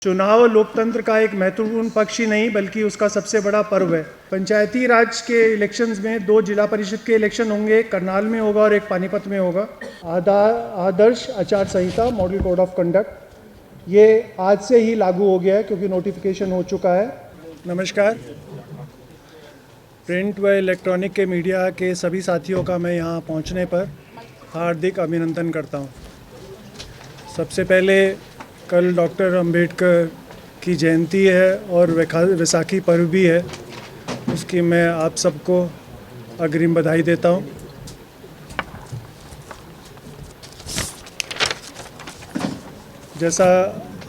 चुनाव लोकतंत्र का एक महत्वपूर्ण पक्ष ही नहीं बल्कि उसका सबसे बड़ा पर्व है। पंचायती राज के इलेक्शंस में 2 जिला परिषद के इलेक्शन होंगे, एक करनाल में होगा और एक पानीपत में होगा। आदर्श आचार संहिता मॉडल कोड ऑफ कंडक्ट ये आज से ही लागू हो गया है क्योंकि नोटिफिकेशन हो चुका है। नमस्कार, प्रिंट व इलेक्ट्रॉनिक के मीडिया के सभी साथियों का मैं यहाँ पहुँचने पर हार्दिक अभिनंदन करता हूँ। सबसे पहले कल डॉक्टर अंबेडकर की जयंती है और वैसाखी पर्व भी है, उसकी मैं आप सबको अग्रिम बधाई देता हूँ। जैसा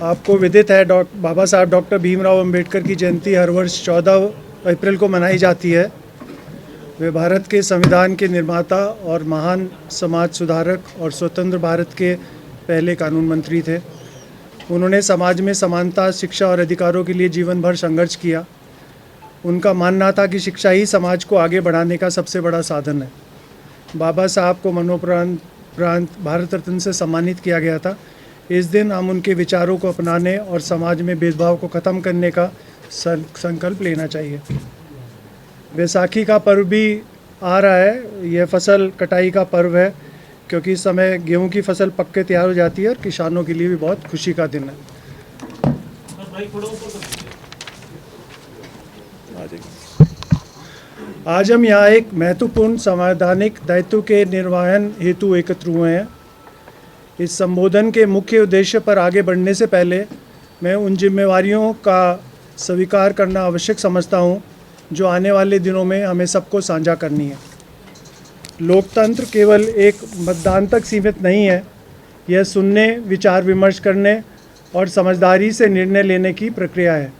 आपको विदित है, बाबा साहब डॉक्टर भीमराव अंबेडकर की जयंती हर वर्ष 14 अप्रैल को मनाई जाती है। वे भारत के संविधान के निर्माता और महान समाज सुधारक और स्वतंत्र भारत के पहले कानून मंत्री थे। उन्होंने समाज में समानता, शिक्षा और अधिकारों के लिए जीवन भर संघर्ष किया। उनका मानना था कि शिक्षा ही समाज को आगे बढ़ाने का सबसे बड़ा साधन है। बाबा साहब को मरणोपरांत भारत रत्न से सम्मानित किया गया था। इस दिन हम उनके विचारों को अपनाने और समाज में भेदभाव को ख़त्म करने का संकल्प लेना चाहिए। वैसाखी का पर्व भी आ रहा है। यह फसल कटाई का पर्व है क्योंकि इस समय गेहूं की फसल पक के तैयार हो जाती है और किसानों के लिए भी बहुत खुशी का दिन है। आज हम यहाँ एक महत्वपूर्ण संवैधानिक दायित्व के निर्वहन हेतु एकत्र हुए हैं। इस संबोधन के मुख्य उद्देश्य पर आगे बढ़ने से पहले मैं उन जिम्मेवारियों का स्वीकार करना आवश्यक समझता हूँ जो आने वाले दिनों में हमें सबको साझा करनी है। लोकतंत्र केवल एक मतदान तक सीमित नहीं है, यह सुनने, विचार विमर्श करने और समझदारी से निर्णय लेने की प्रक्रिया है।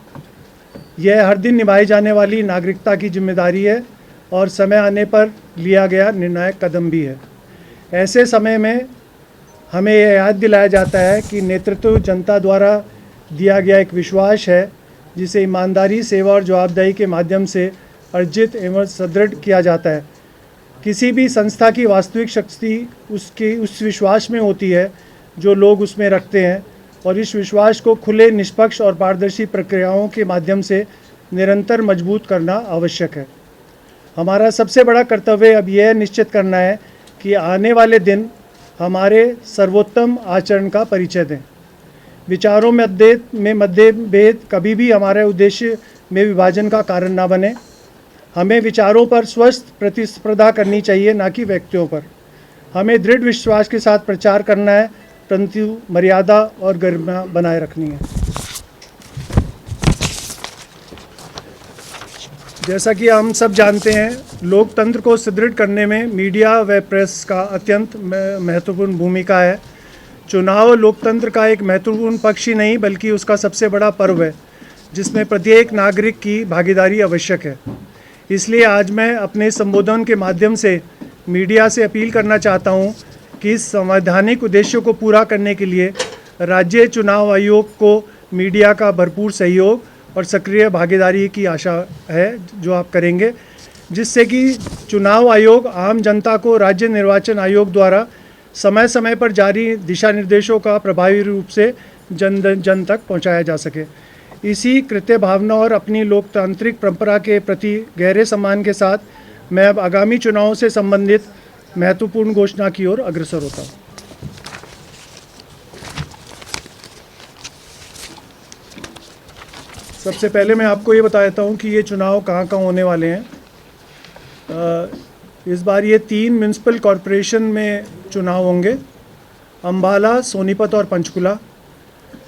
यह हर दिन निभाई जाने वाली नागरिकता की जिम्मेदारी है और समय आने पर लिया गया निर्णायक कदम भी है। ऐसे समय में हमें यह याद दिलाया जाता है कि नेतृत्व जनता द्वारा दिया गया एक विश्वास है जिसे ईमानदारी, सेवा और जवाबदेही के माध्यम से अर्जित एवं सुदृढ़ किया जाता है। किसी भी संस्था की वास्तविक शक्ति उस विश्वास में होती है जो लोग उसमें रखते हैं और इस विश्वास को खुले, निष्पक्ष और पारदर्शी प्रक्रियाओं के माध्यम से निरंतर मजबूत करना आवश्यक है। हमारा सबसे बड़ा कर्तव्य अब यह निश्चित करना है कि आने वाले दिन हमारे सर्वोत्तम आचरण का परिचय दें। विचारों में मतभेद कभी भी हमारे उद्देश्य में विभाजन का कारण ना बने। हमें विचारों पर स्वस्थ प्रतिस्पर्धा करनी चाहिए, ना कि व्यक्तियों पर। हमें दृढ़ विश्वास के साथ प्रचार करना है, परंतु मर्यादा और गरिमा बनाए रखनी है। जैसा कि हम सब जानते हैं, लोकतंत्र को सुदृढ़ करने में मीडिया व प्रेस का अत्यंत महत्वपूर्ण भूमिका है। चुनाव लोकतंत्र का एक महत्वपूर्ण पक्ष ही नहीं बल्कि उसका सबसे बड़ा पर्व है, जिसमें प्रत्येक नागरिक की भागीदारी आवश्यक है। इसलिए आज मैं अपने संबोधन के माध्यम से मीडिया से अपील करना चाहता हूं कि इस संवैधानिक उद्देश्य को पूरा करने के लिए राज्य चुनाव आयोग को मीडिया का भरपूर सहयोग और सक्रिय भागीदारी की आशा है जो आप करेंगे, जिससे कि चुनाव आयोग आम जनता को राज्य निर्वाचन आयोग द्वारा समय समय पर जारी दिशा निर्देशों का प्रभावी रूप से जन तक पहुँचाया जा सके। इसी कृत्य भावना और अपनी लोकतांत्रिक परंपरा के प्रति गहरे सम्मान के साथ मैं अब आगामी चुनावों से संबंधित महत्वपूर्ण घोषणा की ओर अग्रसर होता हूँ। सबसे पहले मैं आपको ये बता देता हूँ कि ये चुनाव कहाँ कहाँ होने वाले हैं। इस बार ये 3 म्यूनसिपल कॉरपोरेशन में चुनाव होंगे, अम्बाला, सोनीपत और पंचकुला।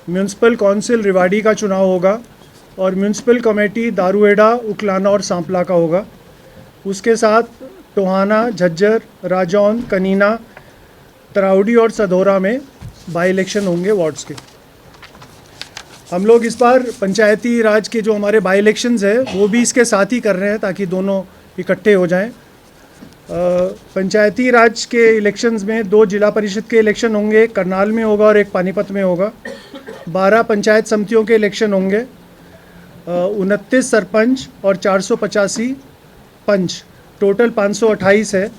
म्यूनसिपल काउंसिल रेवाड़ी का चुनाव होगा और म्यूनसिपल कमेटी दारूहेड़ा, उकलाना और सांपला का होगा। उसके साथ टोहाना, झज्जर, राजौंद, कनीना, तराउडी और सधौरा में बाई इलेक्शन होंगे वार्ड्स के। हम लोग इस बार पंचायती राज के जो हमारे बाई इलेक्शंस है वो भी इसके साथ ही कर रहे हैं ताकि दोनों इकट्ठे हो जाएं। पंचायती राज के इलेक्शंस में 2 जिला परिषद के इलेक्शन होंगे, एक करनाल में होगा और एक पानीपत में होगा। 12 पंचायत समितियों के इलेक्शन होंगे, 29 सरपंच और 485 पंच, टोटल 528 है।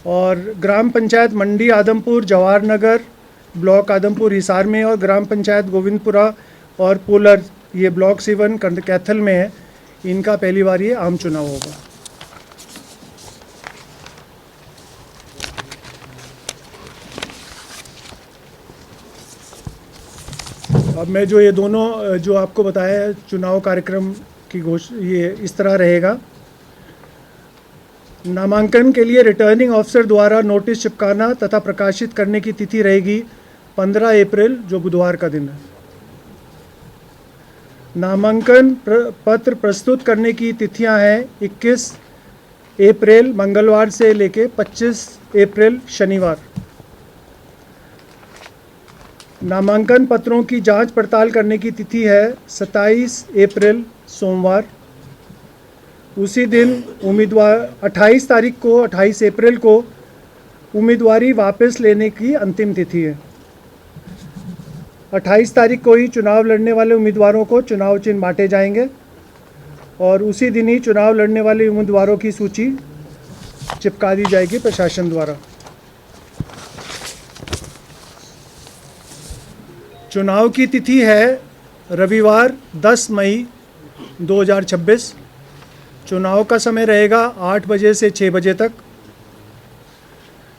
और ग्राम पंचायत मंडी आदमपुर, जवाहर नगर, ब्लॉक आदमपुर हिसार में और ग्राम पंचायत गोविंदपुरा और पोलर ये ब्लॉक 7 कैथल में है, इनका पहली बार ये आम चुनाव होगा। अब मैं जो ये दोनों जो आपको बताया है चुनाव कार्यक्रम की ये इस तरह रहेगा। नामांकन के लिए रिटर्निंग ऑफिसर द्वारा नोटिस चिपकाना तथा प्रकाशित करने की तिथि रहेगी 15 अप्रैल, जो बुधवार का दिन है। नामांकन पत्र प्रस्तुत करने की तिथियां हैं 21 अप्रैल मंगलवार से लेके 25 अप्रैल शनिवार। नामांकन पत्रों की जांच पड़ताल करने की तिथि है 27 अप्रैल सोमवार। उसी दिन उम्मीदवार 28 अप्रैल को उम्मीदवारी वापस लेने की अंतिम तिथि है। 28 तारीख को ही चुनाव लड़ने वाले उम्मीदवारों को चुनाव चिन्ह बांटे जाएंगे और उसी दिन ही चुनाव लड़ने वाले उम्मीदवारों की सूची चिपका दी जाएगी प्रशासन द्वारा। चुनाव की तिथि है रविवार 10 मई 2026। चुनाव का समय रहेगा 8 बजे से 6 बजे तक।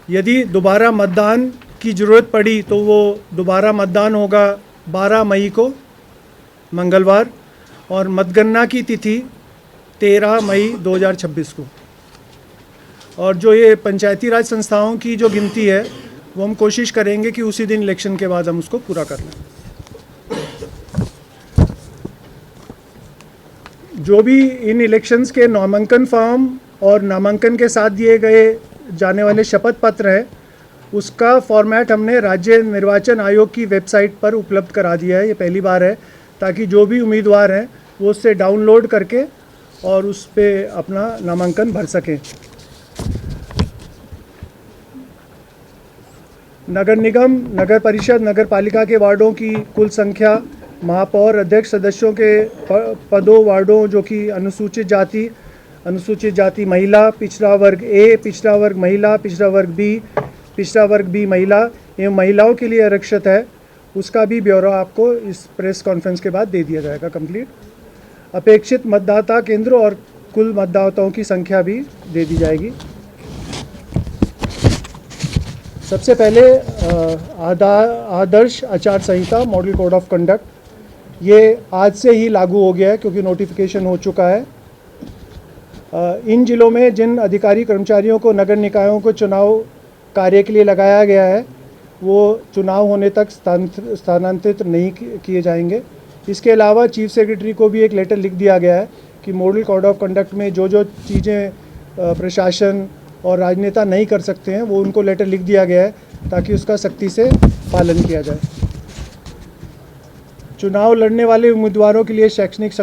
यदि दोबारा मतदान की ज़रूरत पड़ी तो वो दोबारा मतदान होगा 12 मई को मंगलवार, और मतगणना की तिथि 13 मई 2026 को। और जो ये पंचायती राज संस्थाओं की जो गिनती है वो हम कोशिश करेंगे कि उसी दिन इलेक्शन के बाद हम उसको पूरा कर लें। जो भी इन इलेक्शंस के नामांकन फॉर्म और नामांकन के साथ दिए गए जाने वाले शपथ पत्र हैं, उसका फॉर्मेट हमने राज्य निर्वाचन आयोग की वेबसाइट पर उपलब्ध करा दिया है। ये पहली बार है, ताकि जो भी उम्मीदवार हैं वो उससे डाउनलोड करके और उस पर अपना नामांकन भर सकें। नगर निगम, नगर परिषद, नगर पालिका के वार्डों की कुल संख्या, महापौर, अध्यक्ष, सदस्यों के पदों, वार्डों जो कि अनुसूचित जाति महिला, पिछड़ा वर्ग ए, पिछड़ा वर्ग महिला, पिछड़ा वर्ग बी, पिछड़ा वर्ग बी महिला एवं महिलाओं के लिए आरक्षित है, उसका भी ब्यौरा आपको इस प्रेस कॉन्फ्रेंस के बाद दे दिया जाएगा कंप्लीट। अपेक्षित मतदाता केंद्र और कुल मतदाताओं की संख्या भी दे दी जाएगी। सबसे पहले आदर्श आचार संहिता, मॉडल कोड ऑफ कंडक्ट, ये आज से ही लागू हो गया है क्योंकि नोटिफिकेशन हो चुका है। इन जिलों में जिन अधिकारी कर्मचारियों को नगर निकायों को चुनाव कार्य के लिए लगाया गया है वो चुनाव होने तक स्थानांतरित नहीं किए जाएंगे। इसके अलावा चीफ सेक्रेटरी को भी एक लेटर लिख दिया गया है कि मॉडल कोड ऑफ कंडक्ट में जो जो चीज़ें प्रशासन और राजनेता नहीं कर सकते हैं वो उनको लेटर लिख दिया गया है ताकि उसका सख्ती से पालन किया जाए। चुनाव लड़ने वाले उम्मीदवारों के लिए शैक्षणिक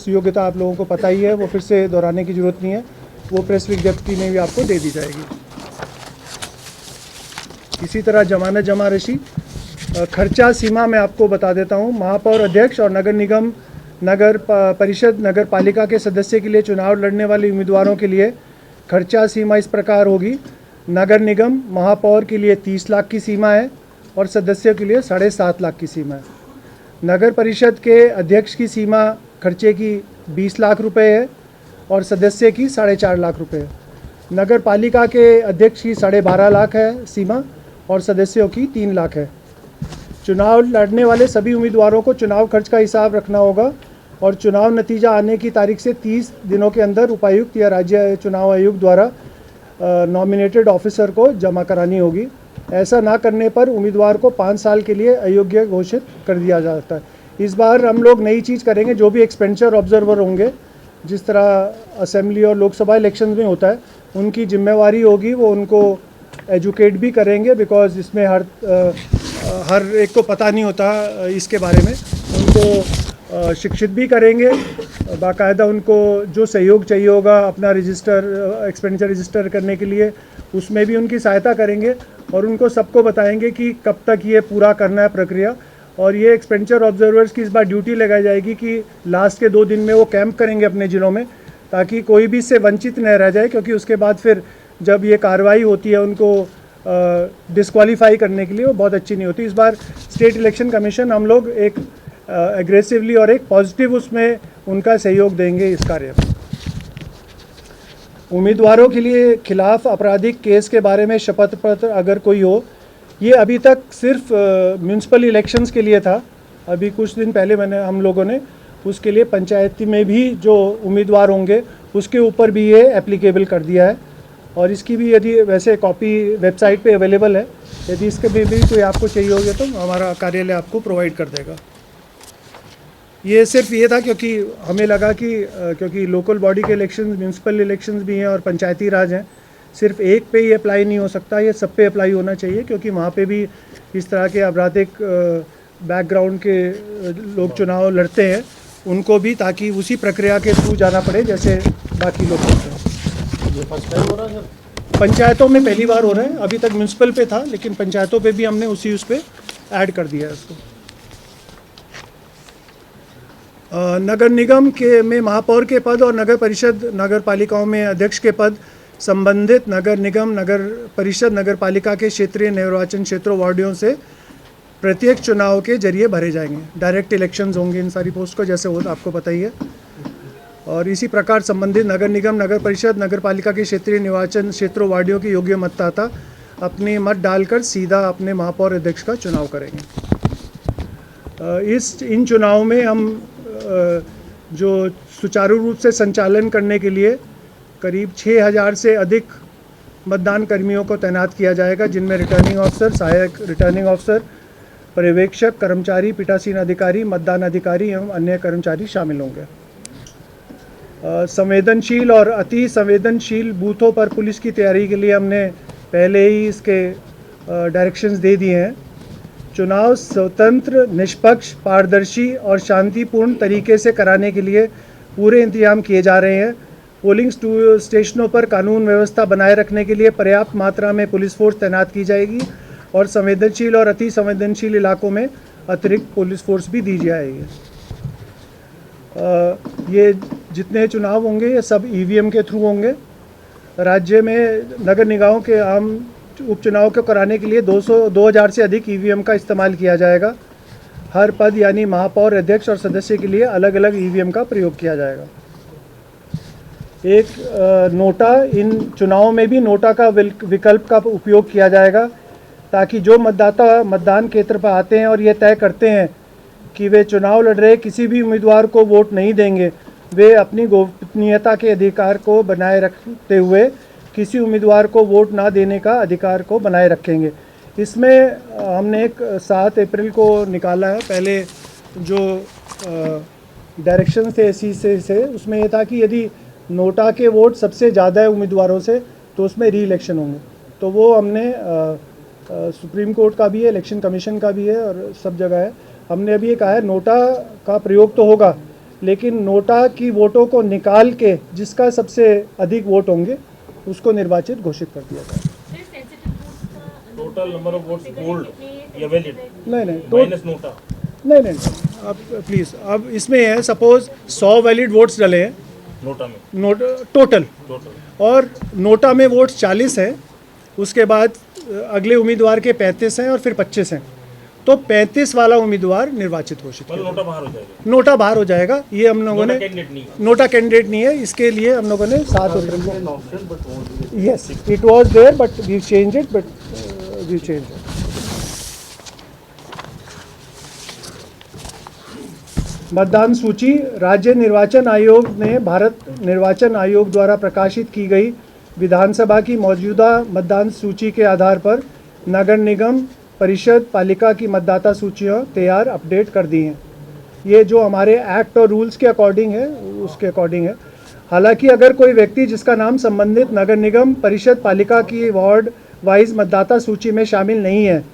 योग्यता आप लोगों को पता ही है, वो फिर से दोहराने की ज़रूरत नहीं है, वो प्रेस विज्ञप्ति में भी आपको दे दी जाएगी। इसी तरह जमानत जमा राशि, खर्चा सीमा मैं आपको बता देता हूँ। महापौर, अध्यक्ष और नगर निगम, नगर परिषद, नगर पालिका के सदस्य के लिए चुनाव लड़ने वाले उम्मीदवारों के लिए खर्चा सीमा इस प्रकार होगी। नगर निगम महापौर के लिए 30 लाख की सीमा है और सदस्यों के लिए 7.5 लाख की सीमा है। नगर परिषद के अध्यक्ष की सीमा खर्चे की 20 लाख रुपए है और सदस्य की 4.5 लाख रुपए है। नगर पालिका के अध्यक्ष की 12.5 लाख है सीमा और सदस्यों की 3 लाख है। चुनाव लड़ने वाले सभी उम्मीदवारों को चुनाव खर्च का हिसाब रखना होगा और चुनाव नतीजा आने की तारीख से 30 दिनों के अंदर उपायुक्त या राज्य चुनाव आयोग द्वारा नॉमिनेटेड ऑफिसर को जमा करानी होगी। ऐसा ना करने पर उम्मीदवार को 5 साल के लिए अयोग्य घोषित कर दिया जाता है। इस बार हम लोग नई चीज़ करेंगे, जो भी एक्सपेंडिचर ऑब्जर्वर होंगे, जिस तरह असेंबली और लोकसभा इलेक्शन में होता है, उनकी जिम्मेवारी होगी, वो उनको एजुकेट भी करेंगे, बिकॉज इसमें हर एक को पता नहीं होता इसके बारे में, उनको शिक्षित भी करेंगे। बाकायदा उनको जो सहयोग चाहिए होगा अपना एक्सपेंडिचर रजिस्टर करने के लिए, उसमें भी उनकी सहायता करेंगे और उनको सबको बताएंगे कि कब तक ये पूरा करना है प्रक्रिया। और ये एक्सपेंडिचर ऑब्जर्वर्स की इस बार ड्यूटी लगाई जाएगी कि लास्ट के 2 दिन में वो कैंप करेंगे अपने ज़िलों में, ताकि कोई भी इससे वंचित न रह जाए, क्योंकि उसके बाद फिर जब ये कार्रवाई होती है उनको डिस्क्वालीफाई करने के लिए, वो बहुत अच्छी नहीं होती। इस बार स्टेट इलेक्शन कमीशन हम लोग एक एग्रेसिवली और एक पॉजिटिव उसमें उनका सहयोग देंगे इस कार्य में। उम्मीदवारों के लिए खिलाफ आपराधिक केस के बारे में शपथ पत्र अगर कोई हो, ये अभी तक सिर्फ म्यूनसिपल इलेक्शंस के लिए था। अभी कुछ दिन पहले हम लोगों ने उसके लिए पंचायती में भी जो उम्मीदवार होंगे उसके ऊपर भी ये एप्लीकेबल कर दिया है, और इसकी भी यदि वैसे कॉपी वेबसाइट पे अवेलेबल है, यदि इसके भी कोई आपको चाहिए होगा तो हमारा कार्यालय आपको प्रोवाइड कर देगा। ये सिर्फ ये था क्योंकि हमें लगा कि क्योंकि लोकल बॉडी के इलेक्शंस, म्यूनसिपल इलेक्शंस भी हैं और पंचायती राज हैं, सिर्फ एक पे ही अप्लाई नहीं हो सकता, ये सब पे अप्लाई होना चाहिए, क्योंकि वहाँ पे भी इस तरह के आपराधिक बैकग्राउंड के लोग चुनाव लड़ते हैं, उनको भी ताकि उसी प्रक्रिया के थ्रू जाना पड़े जैसे बाकी लोग करते हैं। ये फर्स्ट टाइम हो रहा है सर? पंचायतों में पहली बार हो रहे हैं, अभी तक म्यूनसिपल पे था, लेकिन पंचायतों पे भी हमने उस पे ऐड कर दिया है उसको। नगर निगम के में महापौर के पद और नगर परिषद नगर पालिकाओं में अध्यक्ष के पद संबंधित नगर निगम, नगर परिषद, नगर पालिका के क्षेत्रीय निर्वाचन क्षेत्रों वार्डों से प्रत्येक चुनाव के जरिए भरे जाएंगे। डायरेक्ट इलेक्शंस होंगे इन सारी पोस्ट को, जैसे वो आपको पता ही है। और इसी प्रकार संबंधित नगर निगम, नगर परिषद, नगर पालिका के क्षेत्रीय निर्वाचन क्षेत्रों वार्डों के योग्य मतदाता अपने मत डालकर सीधा अपने महापौर अध्यक्ष का चुनाव करेंगे। इन चुनाव में हम जो सुचारू रूप से संचालन करने के लिए करीब 6000 से अधिक मतदान कर्मियों को तैनात किया जाएगा, जिनमें रिटर्निंग अफसर, सहायक रिटर्निंग अफसर, पर्यवेक्षक, कर्मचारी, पीठासीन अधिकारी, मतदान अधिकारी एवं अन्य कर्मचारी शामिल होंगे। संवेदनशील और अति संवेदनशील बूथों पर पुलिस की तैयारी के लिए हमने पहले ही इसके डायरेक्शंस दे दिए हैं। चुनाव स्वतंत्र, निष्पक्ष, पारदर्शी और शांतिपूर्ण तरीके से कराने के लिए पूरे इंतजाम किए जा रहे हैं। पोलिंग स्टेशनों पर कानून व्यवस्था बनाए रखने के लिए पर्याप्त मात्रा में पुलिस फोर्स तैनात की जाएगी और संवेदनशील और अति संवेदनशील इलाकों में अतिरिक्त पुलिस फोर्स भी दी जाएगी। ये जितने चुनाव होंगे ये सब ईवीएम के थ्रू होंगे। राज्य में नगर निकायों के आम उपचुनाव को कराने के लिए 2000 से अधिक ईवीएम का इस्तेमाल किया जाएगा। हर पद यानी महापौर, अध्यक्ष और सदस्य के लिए अलग अलग ईवीएम का प्रयोग किया जाएगा। एक नोटा, इन चुनावों में भी नोटा का विकल्प का उपयोग किया जाएगा, ताकि जो मतदाता मतदान केंद्र पर आते हैं और ये तय करते हैं कि वे चुनाव लड़ रहे किसी भी उम्मीदवार को वोट नहीं देंगे, वे अपनी गोपनीयता के अधिकार को बनाए रखते हुए किसी उम्मीदवार को वोट ना देने का अधिकार को बनाए रखेंगे। इसमें हमने एक 7 अप्रैल को निकाला है। पहले जो डायरेक्शन थे सी से उसमें यह था कि यदि नोटा के वोट सबसे ज़्यादा है उम्मीदवारों से तो उसमें री इलेक्शन होंगे। तो वो हमने सुप्रीम कोर्ट का भी है, इलेक्शन कमीशन का भी है और सब जगह है। हमने अभी ये कहा है नोटा का प्रयोग तो होगा, लेकिन नोटा की वोटों को निकाल के जिसका सबसे अधिक वोट होंगे उसको निर्वाचित घोषित कर दिया जाए। Total number of votes polled या वैलिड? नहीं माइनस नोटा? नहीं अब प्लीज़, अब इसमें है सपोज 100 वैलिड वोट्स डले हैं नोटा में, टोटल, और नोटा में वोट्स 40 हैं, उसके बाद अगले उम्मीदवार के 35 हैं और फिर 25 हैं, तो 35 वाला उम्मीदवार निर्वाचित घोषित किया। नोटा बाहर हो जाएगा? नोटा बाहर हो जाएगा। ये हम लोगों ने नोटा कैंडिडेट नहीं है, इसके लिए हम लोगों ने 7 अप्रैल को, yes it was there but we change it, मतदान सूची। राज्य निर्वाचन आयोग ने भारत निर्वाचन आयोग द्वारा प्रकाशित की गई विधानसभा की मौजूदा मतदान सूची के आधार पर नगर निगम, परिषद, पालिका की मतदाता सूचियाँ तैयार अपडेट कर दी हैं। ये जो हमारे एक्ट और रूल्स के अकॉर्डिंग है, उसके अकॉर्डिंग है। हालांकि अगर कोई व्यक्ति जिसका नाम संबंधित नगर निगम, परिषद, पालिका की वार्ड वाइज मतदाता सूची में शामिल नहीं है,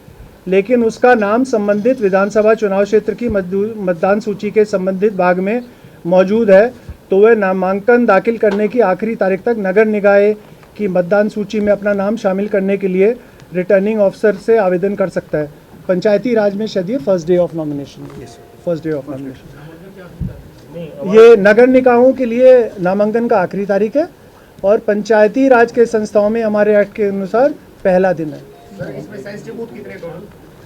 लेकिन उसका नाम संबंधित विधानसभा चुनाव क्षेत्र की मतदान सूची के संबंधित भाग में मौजूद है, तो वह नामांकन दाखिल करने की आखिरी तारीख तक नगर निकाय की मतदान सूची में अपना नाम शामिल करने के लिए रिटर्निंग ऑफिसर से आवेदन कर सकता है। पंचायती राज में शायद ये फर्स्ट डे ऑफ नॉमिनेशन, ये नगर निकायों के लिए नामांकन का आखिरी तारीख है और पंचायती राज के संस्थाओं में हमारे एक्ट के अनुसार पहला दिन है।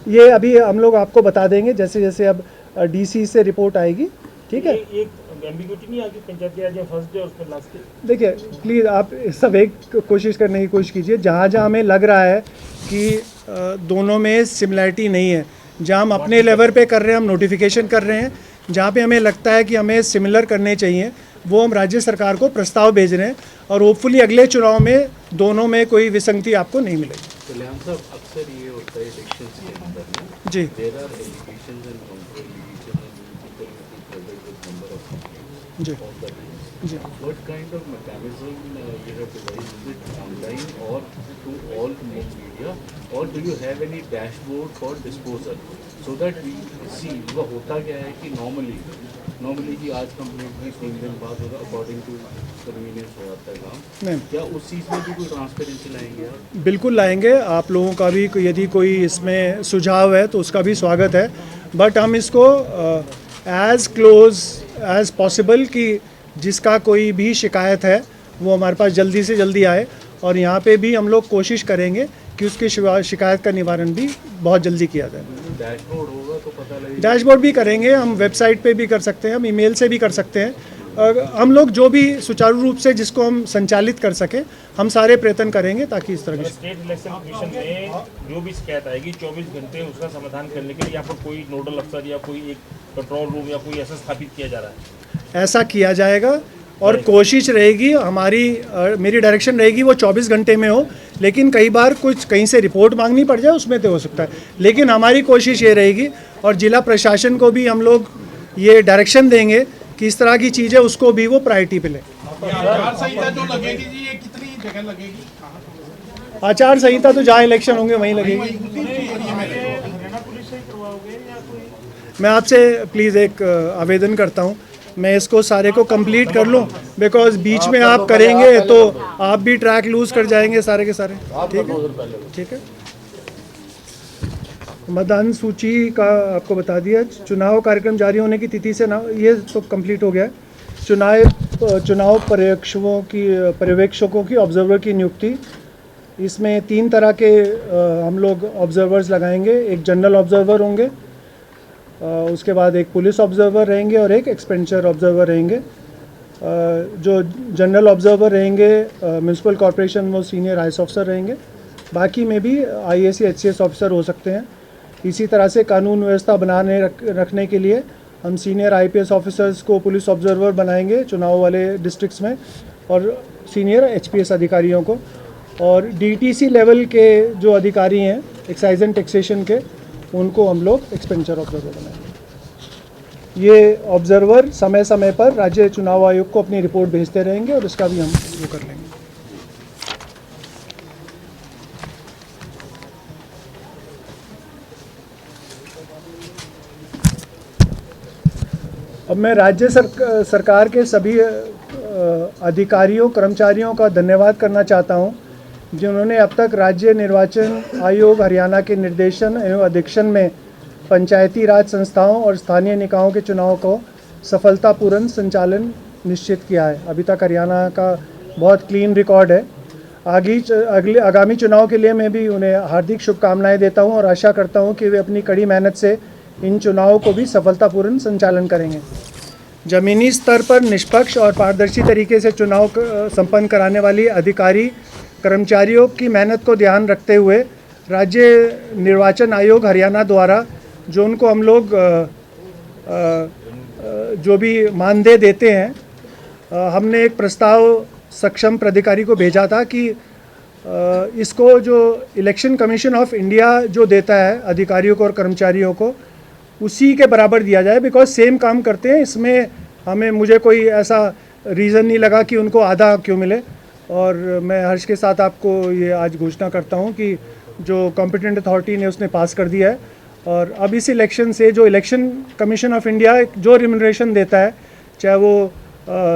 ये अभी हम लोग आपको बता देंगे जैसे जैसे अब डीसी से रिपोर्ट आएगी, ठीक है। एक एम्बिग्यूटी नहीं आती पंचायती राज में फर्स्ट डे और उसमें लास्ट डे। देखिए प्लीज़ आप सब एक कोशिश करने की कोशिश कीजिए, जहाँ जहाँ हमें लग रहा है कि दोनों में सिमिलैरिटी नहीं है, जहाँ हम अपने लेवल पे कर रहे हैं हम नोटिफिकेशन कर रहे हैं, जहाँ पे हमें लगता है कि हमें सिमिलर करने चाहिए वो हम राज्य सरकार को प्रस्ताव भेज रहे हैं और होपफुली अगले चुनाव में दोनों में कोई विसंगति आपको नहीं मिलेगी। कल्याण साहब, अक्सर ये होता है इलेक्शंस के अंदर ना, जी there are allegations and counter allegation and people will be present with number of complaints जी ऑन द day. जी What kind of mechanism you have devised? Is it online or to all media, or do you have any dashboard for disposal so that we see? वो होता क्या है कि normally कि आज complaint की 3 दिन बाद होगा, अकॉर्डिंग टू कन्वीनियंस हो जाता है काम। नहीं, क्या उस चीज़ में भी कोई ट्रांसपेरेंसी लाएंगे आप? बिल्कुल लाएंगे। आप लोगों का भी यदि कोई इसमें सुझाव है तो उसका भी स्वागत है, बट हम इसको एज़ क्लोज एज़ पॉसिबल कि जिसका कोई भी शिकायत है वो हमारे पास जल्दी से जल्दी आए, और यहाँ पे भी हम लोग कोशिश करेंगे कि उसकी शिकायत का निवारण भी बहुत जल्दी किया जाए। डैशबोर्ड होगा तो पता लगेगा। डैशबोर्ड भी करेंगे, हम वेबसाइट पे भी कर सकते हैं, हम ईमेल से भी कर सकते हैं, हम लोग जो भी सुचारू रूप से जिसको हम संचालित कर सकें हम सारे प्रयत्न करेंगे ताकि इस तरह की। स्टेट इलेक्शन कमीशन में जो भी शिकायत आएगी 24 घंटे उसका समाधान करने के लिए यहाँ पर कोई नोडल अफसर या कोई एक कंट्रोल रूम या कोई ऐसा स्थापित किया जा रहा है? ऐसा किया जाएगा और कोशिश रहेगी हमारी, मेरी डायरेक्शन रहेगी वो 24 घंटे में हो, लेकिन कई बार कुछ कहीं से रिपोर्ट मांगनी पड़ जाए उसमें तो हो सकता है, लेकिन हमारी कोशिश ये रहेगी और जिला प्रशासन को भी हम लोग ये डायरेक्शन देंगे कि इस तरह की चीज़ें उसको भी वो प्रायोरिटी पे लें। आचार संहिता जो लगेगी जी, ये कितनी जगह लगेगी? आचार संहिता तो जहाँ इलेक्शन होंगे वहीं लगेगी। हरियाणा पुलिस से ही करवाओगे या कोई? मैं आपसे प्लीज़ एक आवेदन करता हूँ, मैं इसको सारे को कंप्लीट कर लूँ, बिकॉज बीच में आप करेंगे तो आप भी ट्रैक लूज कर जाएंगे सारे के सारे। ठीक है, ठीक है। मतदान सूची का आपको बता दिया, चुनाव कार्यक्रम जारी होने की तिथि से ना ये तो कंप्लीट हो गया है। चुनाव पर्यवेक्षकों की ऑब्जर्वर की नियुक्ति, इसमें 3 तरह के हम लोग ऑब्जर्वर्स लगाएंगे। एक जनरल ऑब्जर्वर होंगे, उसके बाद एक पुलिस ऑब्जर्वर रहेंगे और एक एक्सपेंडिचर ऑब्जर्वर रहेंगे। जो जनरल ऑब्जर्वर रहेंगे म्यूनसिपल कॉरपोरेशन वो सीनियर आईएएस ऑफिसर रहेंगे, बाकी में भी आईएएस या एचसीएस ऑफिसर हो सकते हैं। इसी तरह से कानून व्यवस्था बनाने रखने के लिए हम सीनियर आईपीएस ऑफिसर्स को पुलिस ऑब्जर्वर बनाएंगे चुनाव वाले डिस्ट्रिक्ट्स में, और सीनियर एचपीएस अधिकारियों को, और डीटीसी लेवल के जो अधिकारी हैं एक्साइज एंड टैक्सेशन के उनको हम लोग एक्सपेंडिचर ऑब्जर्वर बनाएंगे। ये ऑब्जर्वर समय समय पर राज्य चुनाव आयोग को अपनी रिपोर्ट भेजते रहेंगे और इसका भी हम वो कर लेंगे। अब मैं राज्य सरकार के सभी अधिकारियों कर्मचारियों का धन्यवाद करना चाहता हूं जिन्होंने अब तक राज्य निर्वाचन आयोग हरियाणा के निर्देशन एवं अधीक्षण में पंचायती राज संस्थाओं और स्थानीय निकायों के चुनाव को सफलतापूर्ण संचालन निश्चित किया है। अभी तक हरियाणा का बहुत क्लीन रिकॉर्ड है। आगामी चुनाव के लिए मैं भी उन्हें हार्दिक शुभकामनाएं देता हूं और आशा करता हूं कि वे अपनी कड़ी मेहनत से इन चुनावों को भी सफलतापूर्ण संचालन करेंगे। ज़मीनी स्तर पर निष्पक्ष और पारदर्शी तरीके से चुनाव संपन्न कराने वाली अधिकारी कर्मचारियों की मेहनत को ध्यान रखते हुए राज्य निर्वाचन आयोग हरियाणा द्वारा जो उनको हम लोग जो भी मानदेय देते हैं, हमने एक प्रस्ताव सक्षम प्राधिकारी को भेजा था कि इसको जो इलेक्शन कमीशन ऑफ इंडिया जो देता है अधिकारियों को और कर्मचारियों को उसी के बराबर दिया जाए, बिकॉज सेम काम करते हैं। इसमें मुझे कोई ऐसा रीज़न नहीं लगा कि उनको आधा क्यों मिले, और मैं हर्ष के साथ आपको ये आज घोषणा करता हूँ कि जो कॉम्पिटेंट अथॉरिटी ने उसने पास कर दिया है, और अब इस इलेक्शन से जो इलेक्शन कमीशन ऑफ इंडिया जो रिम्यूनरेशन देता है, चाहे वो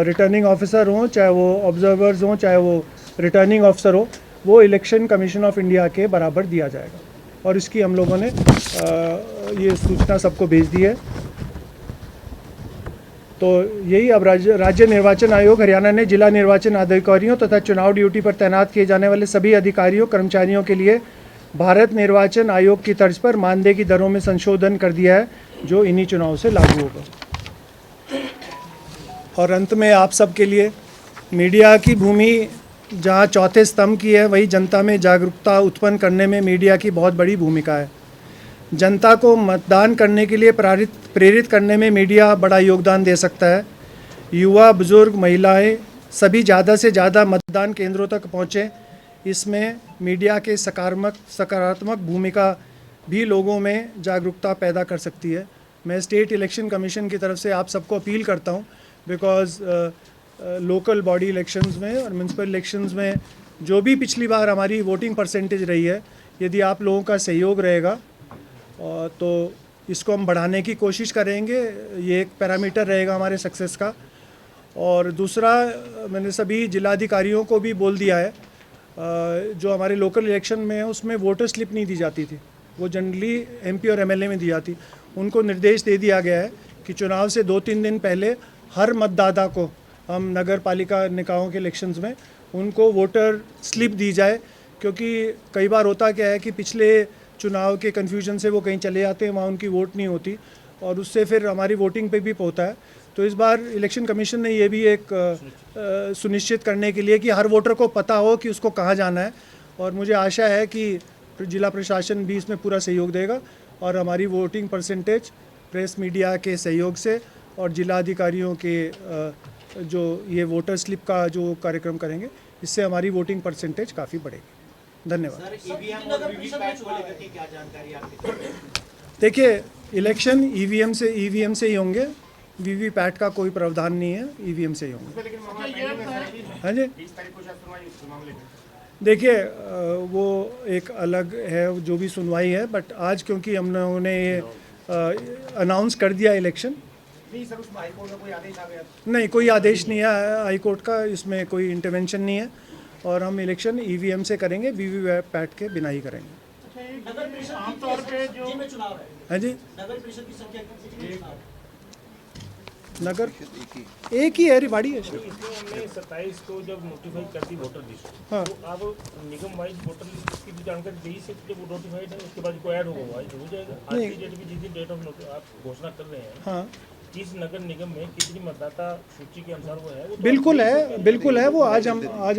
रिटर्निंग ऑफिसर हों, चाहे वो ऑब्जर्वर्स हों, चाहे वो रिटर्निंग ऑफिसर हो, वो इलेक्शन कमीशन ऑफ इंडिया के बराबर दिया जाएगा। और इसकी हम लोगों ने ये सूचना सबको भेज दी है। तो यही अब राज्य निर्वाचन आयोग हरियाणा ने जिला निर्वाचन अधिकारियों तथा चुनाव ड्यूटी पर तैनात किए जाने वाले सभी अधिकारियों कर्मचारियों के लिए भारत निर्वाचन आयोग की तर्ज पर मानदेय की दरों में संशोधन कर दिया है, जो इन्हीं चुनाव से लागू होगा। और अंत में आप सबके लिए, मीडिया की भूमि जहां चौथे स्तंभ की है, वहीं जनता में जागरूकता उत्पन्न करने में मीडिया की बहुत बड़ी भूमिका है। जनता को मतदान करने के लिए प्रेरित करने में मीडिया बड़ा योगदान दे सकता है। युवा, बुजुर्ग, महिलाएं सभी ज़्यादा से ज़्यादा मतदान केंद्रों तक पहुँचें। इसमें मीडिया के सकारात्मक भूमिका भी लोगों में जागरूकता पैदा कर सकती है। मैं स्टेट इलेक्शन कमीशन की तरफ से आप सबको अपील करता हूँ, बिकॉज़ लोकल बॉडी इलेक्शंस में और म्यूनसिपल इलेक्शंस में जो भी पिछली बार हमारी वोटिंग परसेंटेज रही है, यदि आप लोगों का सहयोग रहेगा तो इसको हम बढ़ाने की कोशिश करेंगे। ये एक पैरामीटर रहेगा हमारे सक्सेस का। और दूसरा, मैंने सभी जिलाधिकारियों को भी बोल दिया है, जो हमारे लोकल इलेक्शन में है उसमें वोटर स्लिप नहीं दी जाती थी, वो जनरली एमपी और एमएलए में दी जाती। उनको निर्देश दे दिया गया है कि चुनाव से 2-3 दिन पहले हर मतदाता को, हम नगर पालिका निकायों के इलेक्शंस में उनको वोटर स्लिप दी जाए, क्योंकि कई बार होता क्या है कि पिछले चुनाव के कन्फ्यूजन से वो कहीं चले जाते हैं, वहाँ उनकी वोट नहीं होती और उससे फिर हमारी वोटिंग पे भी होता है। तो इस बार इलेक्शन कमीशन ने ये भी एक सुनिश्चित करने के लिए कि हर वोटर को पता हो कि उसको कहाँ जाना है, और मुझे आशा है कि जिला प्रशासन भी इसमें पूरा सहयोग देगा और हमारी वोटिंग परसेंटेज प्रेस मीडिया के सहयोग से और जिला अधिकारियों के जो ये वोटर स्लिप का जो कार्यक्रम करेंगे, इससे हमारी वोटिंग परसेंटेज काफ़ी बढ़ेगी। धन्यवाद। देखिए, इलेक्शन ईवीएम से ही होंगे, वीवीपैट का कोई प्रावधान नहीं है, ईवीएम से ही होंगे। हाँ जी, देखिए वो एक अलग है जो भी सुनवाई है, बट आज क्योंकि हमने ये अनाउंस कर दिया इलेक्शन, नहीं सर, उसमें हाईकोर्ट का कोई आदेश आ गया? नहीं, कोई आदेश नहीं है हाईकोर्ट का, इसमें कोई इंटरवेंशन नहीं है और हम इलेक्शन ईवीएम से करेंगे, वीवीपैट के बिना ही करेंगे। नगर परिषद आमतौर पे जो चुनाव है, हाँ जी, नगर परिषद की संख्या कितनी है? नगर एक ही है, रिवाड़ी है। इसमें हमने 27 को जब नोटिफाई कर दी वोटर लिस्ट, हाँ। तो अब निगम वाइज वोटर लिस्ट की भी जानकारी दी से जब नोटिफाइड है उसके बाद को ऐड होगा, वाइज हो जाएगा। आज की डेट में जिस डेट ऑफ आप घोषणा कर रहे हैं, हाँ, इस नगर निगम में कितनी मतदाता सूची के अनुसार वो है, वो तो बिल्कुल है, बिल्कुल है, वो आज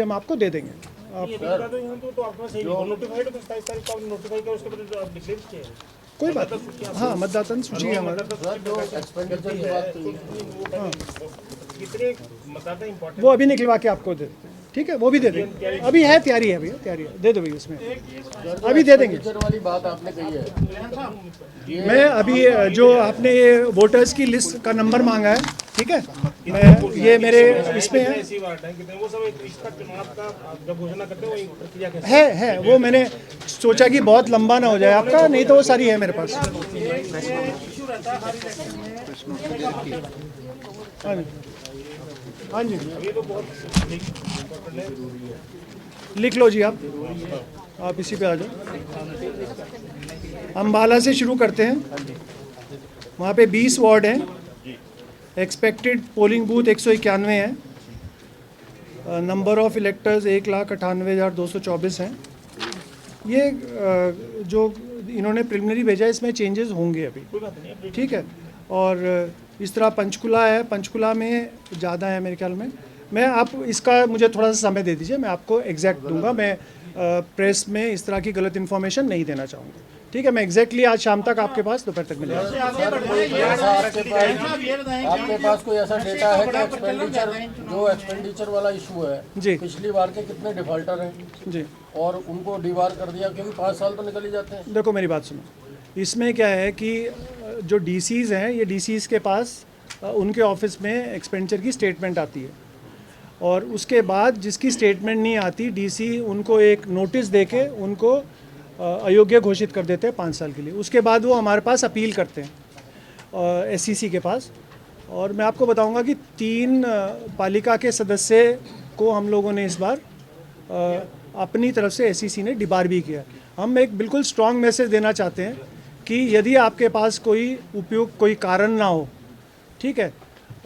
हम आपको दे देंगे। आप ये बता दो यहाँ तो आपका सही नोटिफाइड है, 27 तारीख को नोटिफाई किया, उसके बाद आप डिक्लेयर किए हैं। कोई बात नहीं, हाँ, मतदाता सूची है हमारा, कितने मतदाता इंपॉर्टेंट, वो अभी निकलवा के आपको दे देते हैं। ठीक है, वो भी दे देंगे, अभी है, तैयारी है भैया, तैयारी है, दे दो भैया, इसमें अभी दे देंगे। वाली बात आपने कही है, मैं अभी जो आपने ये वोटर्स की लिस्ट का नंबर मांगा है, ठीक है, मैं ये मेरे इसमें है, ऐसी बात है कितने वो सब एक इसका चुनाव का जब घोषणा करते हैं वो प्रक्रिया कैसे है, वो मैंने सोचा कि बहुत लंबा ना हो जाए आपका, नहीं तो वो सारी है मेरे पास। हाँ जी, हाँ जी, ये तो बहुत इम्पोर्टेंट है। लिख लो जी, आप इसी पे आ जाओ। अम्बाला से शुरू करते हैं, वहाँ पे 20 वार्ड हैं, एक्सपेक्टेड पोलिंग बूथ 191 है, नंबर ऑफ इलेक्टर्स 1,98,224 हैं। ये जो इन्होंने प्रिलिमिनरी भेजा है, इसमें चेंजेस होंगे अभी, ठीक है। और इस तरह पंचकुला है, पंचकुला में ज़्यादा है मेरे ख्याल में। मैं आप इसका मुझे थोड़ा सा समय दे दीजिए, मैं आपको एग्जैक्ट दूंगा। मैं प्रेस में इस तरह की गलत इन्फॉर्मेशन नहीं देना चाहूँगा, ठीक है। मैं एग्जैक्टली आज शाम तक आपके पास, दोपहर तक मिलेगा। आपके पास कोई ऐसा डेटा है कि एक्सपेंडिचर वाला इशू है जी, पिछली बार के कितने डिफॉल्टर हैं जी, और उनको डीबार कर दिया, क्योंकि 5 साल तो निकल ही जाते हैं। देखो मेरी बात सुनो, इसमें क्या है कि जो डीसीज़ हैं, ये डीसीज़ के पास उनके ऑफिस में एक्सपेंडिचर की स्टेटमेंट आती है, और उसके बाद जिसकी स्टेटमेंट नहीं आती, डीसी उनको एक नोटिस देके उनको अयोग्य घोषित कर देते हैं 5 साल के लिए। उसके बाद वो हमारे पास अपील करते हैं एससीसी के पास। और मैं आपको बताऊंगा कि 3 पालिका के सदस्य को हम लोगों ने इस बार अपनी तरफ से एससीसी ने डिबार भी किया। हम एक बिल्कुल स्ट्रॉन्ग मैसेज देना चाहते हैं कि यदि आपके पास कोई उपयुक्त कोई कारण ना हो, ठीक है,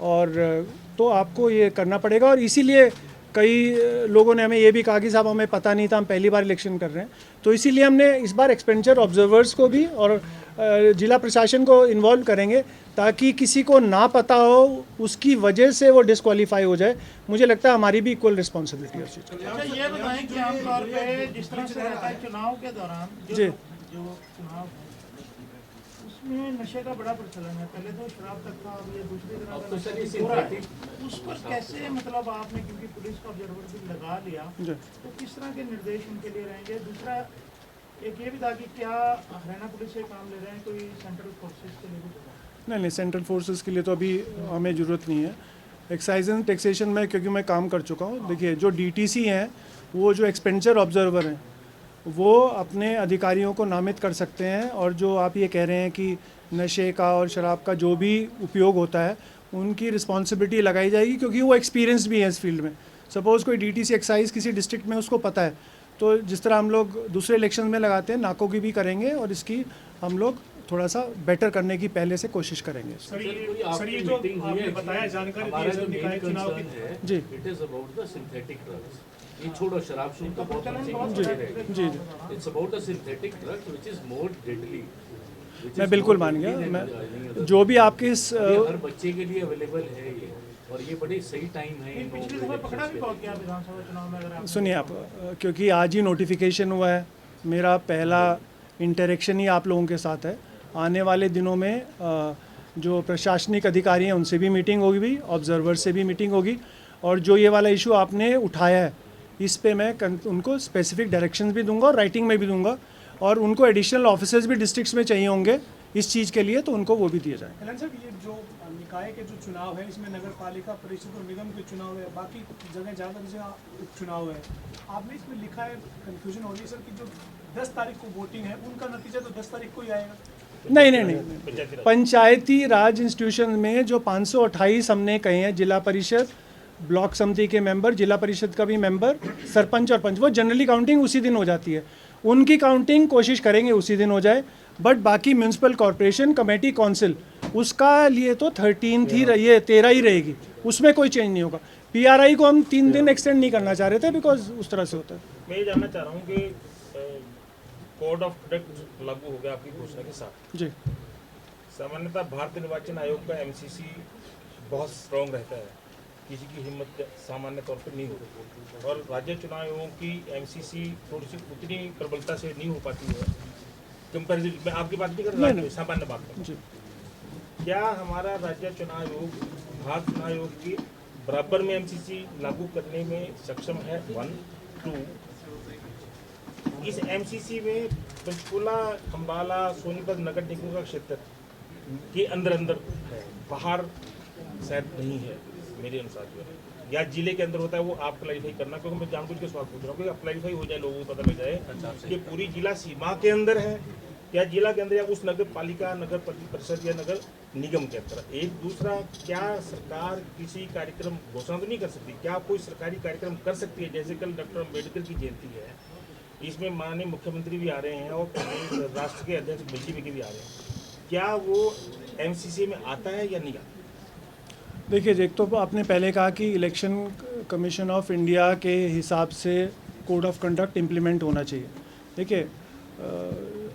और तो आपको ये करना पड़ेगा। और इसीलिए कई लोगों ने हमें ये भी कहा कि साहब हमें पता नहीं था, हम पहली बार इलेक्शन कर रहे हैं। तो इसीलिए हमने इस बार एक्सपेंडिचर ऑब्जर्वर्स को भी और जिला प्रशासन को इन्वॉल्व करेंगे, ताकि किसी को ना पता हो उसकी वजह से वो डिस्क्वालीफाई हो जाए। मुझे लगता है हमारी भी इक्वल रिस्पॉन्सिबिलिटी है उस चीज़ की। अच्छा ये बताएं कि आमतौर पे जिस तरह से रहता है चुनाव के दौरान जी। जो चुनाव है उसमें नशे का बड़ा प्रचलन है। पहले तो शराब तक था, अब ये दूसरी तरह का नशा भी हो रहा है। उस पर कैसे मतलब आपने, क्योंकि पुलिस का ऑब्जर्वर भी लगा लिया, जी। तो किस तरह के निर्देश उनके लिए रहेंगे? दूसरा एक ये भी था कि क्या हरियाणा पुलिस से काम ले रहे हैं कोई सेंट्रल फोर्सेस के लिए भी? नहीं, सेंट्रल फोर्सेस के लिए तो अभी हमें ज़रूरत नहीं है। एक्साइज एंड टैक्सेशन में क्योंकि मैं काम कर चुका हूँ। देखिए, जो डीटीसी हैं, वो जो एक्सपेंडिचर ऑब्जर्वर हैं, वो अपने अधिकारियों को नामित कर सकते हैं। और जो आप ये कह रहे हैं कि नशे का और शराब का जो भी उपयोग होता है, उनकी रिस्पॉन्सिबिलिटी लगाई जाएगी, क्योंकि वो एक्सपीरियंस भी है इस फील्ड में। सपोज़ कोई डीटीसी एक्साइज किसी डिस्ट्रिक्ट में उसको पता है, तो जिस तरह हम लोग दूसरे इलेक्शन में लगाते हैं, नाकों की भी करेंगे और इसकी हम लोग थोड़ा सा बेटर करने की पहले से कोशिश करेंगे। सर ये जो आपने बताया जानकारी दी है निकाय चुनाव की जी। It is about the synthetic drugs. ये छोड़ो, शराब शुरू तो बहुत अच्छी जी रहेगी। जी। It's about the synthetic drugs which is more deadly. मैं बिल्कुल मान गया। मैं जो भी आपके इस हर बच्चे के लिए अवेलेबल है ये, और ये बड़ी सही टाइम है। पिछली दफा पकड़ा भी बहुत गया विधानसभा चुनाव में। अगर आप सुनिए, आप क्योंकि आज ही नोटिफिकेशन हुआ है, मेरा पहला इंटरेक्शन ही आप लोगों के साथ है। आने वाले दिनों में जो प्रशासनिक अधिकारी हैं उनसे भी मीटिंग होगी, ऑब्जर्वर से भी मीटिंग होगी, और जो ये वाला इशू आपने उठाया है इस पे मैं उनको स्पेसिफिक डायरेक्शंस भी दूंगा और राइटिंग में भी दूंगा, और उनको एडिशनल ऑफिसर्स भी डिस्ट्रिक्ट्स में चाहिए होंगे इस चीज़ के लिए, तो उनको वो भी दिए जाए। कल्याण साहब, ये जो निकाय के जो चुनाव है, इसमें नगर पालिका परिषद और निगम के चुनाव है, बाकी जगह ज़्यादा जैसे उपचुनाव है। आपने इसमें लिखा है, कंफ्यूजन हो रही है सर, कि जो 10 तारीख को वोटिंग है उनका नतीजा तो 10 तारीख को ही आएगा। नहीं, पंचायती राज इंस्टीट्यूशन में जो 528 हमने कहे हैं, जिला परिषद, ब्लॉक समिति के मेंबर, जिला परिषद का भी मेंबर, सरपंच और पंच, वो जनरली काउंटिंग उसी दिन हो जाती है। उनकी काउंटिंग कोशिश करेंगे उसी दिन हो जाए, बट बाकी म्यूनसिपल कॉरपोरेशन, कमेटी, काउंसिल, उसका लिए तो 13 ही रही है, 13 ही रहेगी, उसमें कोई चेंज नहीं होगा। पीआरआई को हम 3 दिन एक्सटेंड नहीं करना चाह रहे थे, बिकॉज उस तरह से होता है। मैं ये जानना चाह रहा हूँ कि कोड ऑफ कंडक्ट लागू हो गया आपकी घोषणा के साथ। जी। सामान्यतः भारतीय निर्वाचन आयोग का एमसीसी बहुत स्ट्रॉन्ग रहता है, किसी की हिम्मत सामान्य तौर पर नहीं होती, और राज्य चुनाव आयोगों की एमसीसी थोड़ी सी उतनी प्रबलता से नहीं हो पाती है कंपेरिजन। मैं आपकी बात नहीं कर रहा हूँ, सामान्य बात कर। जी। क्या हमारा राज्य चुनाव आयोग भारत चुनाव आयोग की बराबर में एमसीसी लागू करने में सक्षम है? 1, 2, इस एमसीसी में पंचकुला, खंबाला, सोनीपत नगर निगम का क्षेत्र के अंदर है, बाहर शायद नहीं है मेरे अनुसार जो है, या जिले के अंदर होता है, वो आप क्लैरिफाई करना, क्योंकि मैं जानबूझ के सवाल पूछ रहा हूँ कि क्लैरिफाई हो जाए, लोगों को पता लग जाए कि पूरी जिला सीमा के अंदर है या जिला के अंदर, या उस नगर पालिका, नगर परिषद या नगर निगम के अंदर। एक दूसरा, क्या सरकार किसी कार्यक्रम घोषणा तो नहीं कर सकती? क्या कोई सरकारी कार्यक्रम कर सकती है? जैसे कल डॉक्टर अम्बेडकर की जयंती है, इसमें माननीय मुख्यमंत्री भी आ रहे हैं और राष्ट्र के अध्यक्ष बीजेपी के भी आ रहे हैं, क्या वो एमसीसी में आता है या नहीं आता? देखिए, एक तो आपने पहले कहा कि इलेक्शन कमीशन ऑफ इंडिया के हिसाब से कोड ऑफ कंडक्ट इम्प्लीमेंट होना चाहिए। देखिए,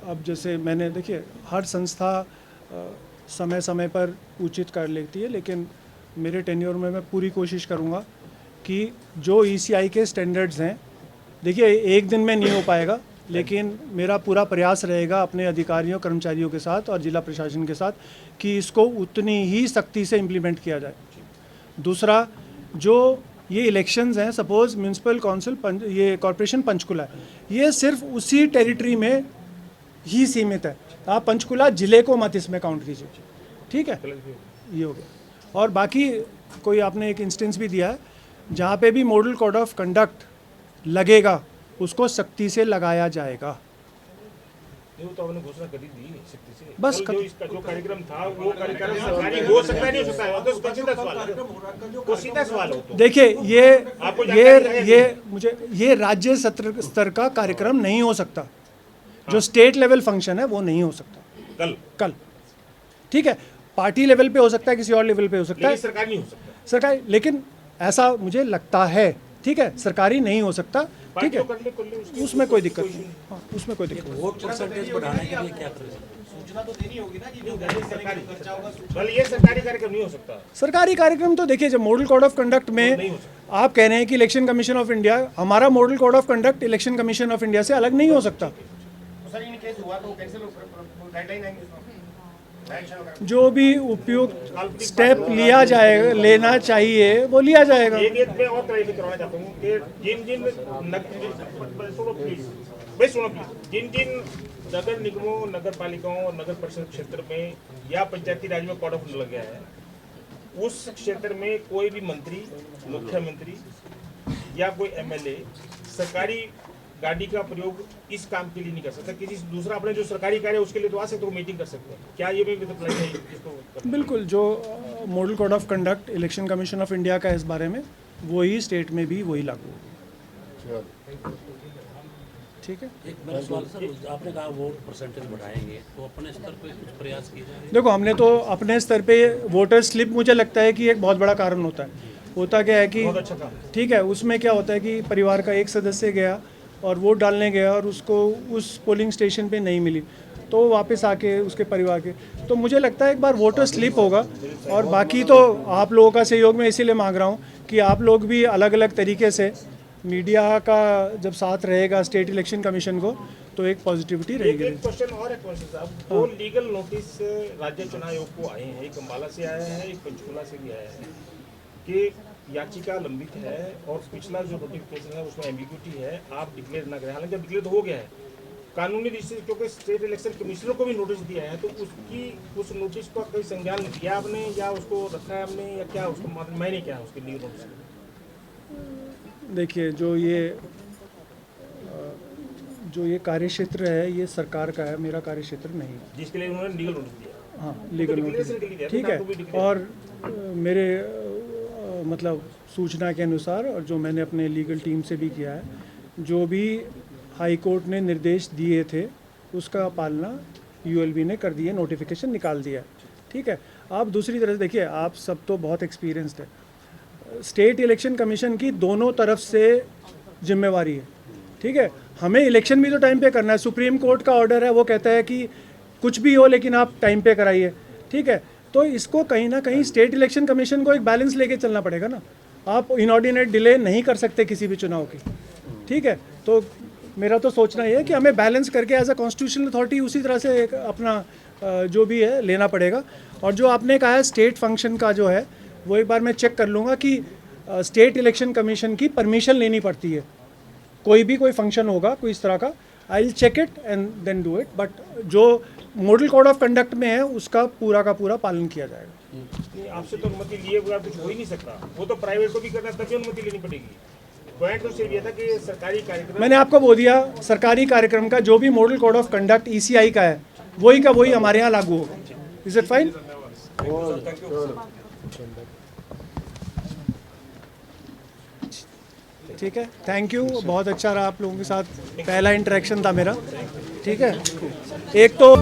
अब जैसे मैंने, देखिए, हर संस्था समय समय पर उचित कर लेती है, लेकिन मेरे टेन्योर में मैं पूरी कोशिश करूँगा कि जो ईसीआई के स्टैंडर्ड्स हैं, देखिए एक दिन में नहीं हो पाएगा, लेकिन मेरा पूरा प्रयास रहेगा अपने अधिकारियों, कर्मचारियों के साथ और जिला प्रशासन के साथ कि इसको उतनी ही सख्ती से इम्प्लीमेंट किया जाए। दूसरा, जो ये इलेक्शंस हैं, सपोज़ म्यूनसिपल काउंसिल, ये कॉरपोरेशन पंचकुला है, ये सिर्फ उसी टेरिटरी में ही सीमित है। आप पंचकुला जिले को मत इसमें काउंट कीजिए, ठीक है? ये हो गया। और बाकी कोई आपने एक इंस्टेंस भी दिया है, जहाँ पे भी मॉडल कोड ऑफ कंडक्ट लगेगा उसको सख्ती से लगाया जाएगा। नहीं, वो तो आपने घोषणा कर ही दी सख्ती से। बस जो इसका जो कार्यक्रम था, वो कार्यक्रम सरकारी हो सकता है, नहीं हो सकता है, तो सीधा सवाल है, तो सीधा सवाल हो। तो देखिए, आपको ये राज्य स्तर का कार्यक्रम नहीं हो सकता। जो स्टेट लेवल फंक्शन है वो नहीं हो सकता कल, ठीक है? पार्टी लेवल पे हो सकता है, किसी और लेवल पे हो सकता है, सरकार नहीं हो सकता सरकार। लेकिन ऐसा मुझे लगता है ठीक है, सरकारी नहीं हो सकता, ठीक है, पार्टियों कर ले, कर ले, उसकी उसमें कोई दिक्कत नहीं, हाँ, उसमें कोई दिक्कत नहीं। वोट परसेंटेज बढ़ाने के लिए क्या करें? बल ये सरकारी कार्यक्रम नहीं हो सकता। सरकारी कार्यक्रम तो देखिए, जब मॉडल कोड ऑफ कंडक्ट में आप कह रहे हैं कि इलेक्शन कमीशन ऑफ इंडिया, हमारा model code of conduct election commission of India से अलग नहीं हो सकता। जो भी उपयुक्त स्टेप लिया जाएगा, लेना चाहिए, वो लिया जाएगा। एक मैं और क्लैरिफाई करवाना चाहता हूँ कि जिन जिन नगर निगमों, नगर पालिकाओं और नगर परिषद क्षेत्र में या पंचायती राज में कोड ऑफ लग गया है, उस क्षेत्र में कोई भी मंत्री, मुख्यमंत्री या कोई एमएलए सरकारी गाड़ी का प्रयोग इस काम के लिए नहीं कर सकता। किसी दूसरा अपने जो सरकारी कार्य है उसके लिए तो आ सकते हो, मीटिंग कर सकते हैं। क्या ये भी अप्लाई है इसको? बिल्कुल, जो model code of conduct election commission of India का है, इस बारे में वही स्टेट में भी वही लागू होगा। ठीक है। एक मेरा सवाल सर, आपने कहा वोट परसेंटेज बढ़ाएंगे, तो अपने स्तर पे कुछ प्रयास किए जाएंगे? देखो, हमने तो अपने स्तर पे वोटर स्लिप, मुझे लगता है कि एक बहुत बड़ा कारण होता है। होता क्या है कि ठीक है, उसमें क्या होता है कि परिवार का एक सदस्य गया और वोट डालने गया और उसको उस पोलिंग स्टेशन पे नहीं मिली, तो वापस आके उसके परिवार के, तो मुझे लगता है एक बार वोटर स्लिप होगा। और बाकी तो आप लोगों का सहयोग मैं इसीलिए मांग रहा हूँ कि आप लोग भी अलग अलग तरीके से, मीडिया का जब साथ रहेगा स्टेट इलेक्शन कमीशन को, तो एक पॉजिटिविटी रहेगी। एक क्वेश्चन और है कौशल साहब, दो लीगल नोटिस राज्य चुनाव आयोग को आए हैं, एक अम्बाला से आया है, एक पंचकुला से भी आया है, कि याचिका लंबित है और पिछला जो नोटिफिकेशन है उसमें एम्बिग्यूटी है, आप डिक्लेयर ना करें। हालांकि डिक्लेयर तो हो गया है कानूनी दृष्टि से, क्योंकि स्टेट इलेक्शन कमिश्नर को भी नोटिस दिया है, तो उस नोटिस का कोई संज्ञान लिया आपने या उसको रखा है आपने या क्या उसको मैंने क्या है उसके लिए नोटिस? देखिए, जो ये कार्य क्षेत्र है, ये सरकार का है, मेरा कार्य क्षेत्र नहीं है, जिसके लिए उन्होंने लीगल नोटिस दिया। हाँ, लीगल नोटिस, ठीक है। और मेरे मतलब सूचना के अनुसार, और जो मैंने अपने लीगल टीम से भी किया है, जो भी हाई कोर्ट ने निर्देश दिए थे उसका पालना यूएलबी ने कर दिया, नोटिफिकेशन निकाल दिया, ठीक है। आप दूसरी तरफ देखिए, आप सब तो बहुत एक्सपीरियंस्ड है, स्टेट इलेक्शन कमीशन की दोनों तरफ से जिम्मेवारी है, ठीक है। हमें इलेक्शन भी तो टाइम पे करना है। सुप्रीम कोर्ट का ऑर्डर है, वो कहता है कि कुछ भी हो लेकिन आप टाइम पे कराइए, ठीक है। तो इसको कहीं ना कहीं स्टेट इलेक्शन कमीशन को एक बैलेंस लेके चलना पड़ेगा ना। आप इनऑर्डिनेट डिले नहीं कर सकते किसी भी चुनाव की, ठीक है। तो मेरा तो सोचना ये है कि हमें बैलेंस करके एज अ कॉन्स्टिट्यूशनल अथॉरिटी उसी तरह से एक अपना जो भी है लेना पड़ेगा। और जो आपने कहा है स्टेट फंक्शन का जो है, वो एक बार मैं चेक कर लूँगा कि स्टेट इलेक्शन कमीशन की परमिशन लेनी पड़ती है। कोई फंक्शन होगा कोई इस तरह का, I will check it and then do it, but जो मॉडल कोड ऑफ कंडक्ट में है उसका पूरा का पूरा पालन किया जाएगा। आपसे तो अनुमति लिए बगैर कुछ हो ही नहीं सकता, वो तो प्राइवेट को भी करना तभी अनुमति लेनी पड़ेगी। पॉइंट तो सिर्फ ये था कि सरकारी कार्यक्रम, मैंने आपको वो दिया, सरकारी कार्यक्रम का जो भी model code of conduct ECI का है, वही का वही हमारे यहाँ लागू होगा। Is it fine? ठीक है, थैंक यू। बहुत अच्छा रहा आप लोगों के साथ, पहला इंटरेक्शन था मेरा, ठीक है। एक तो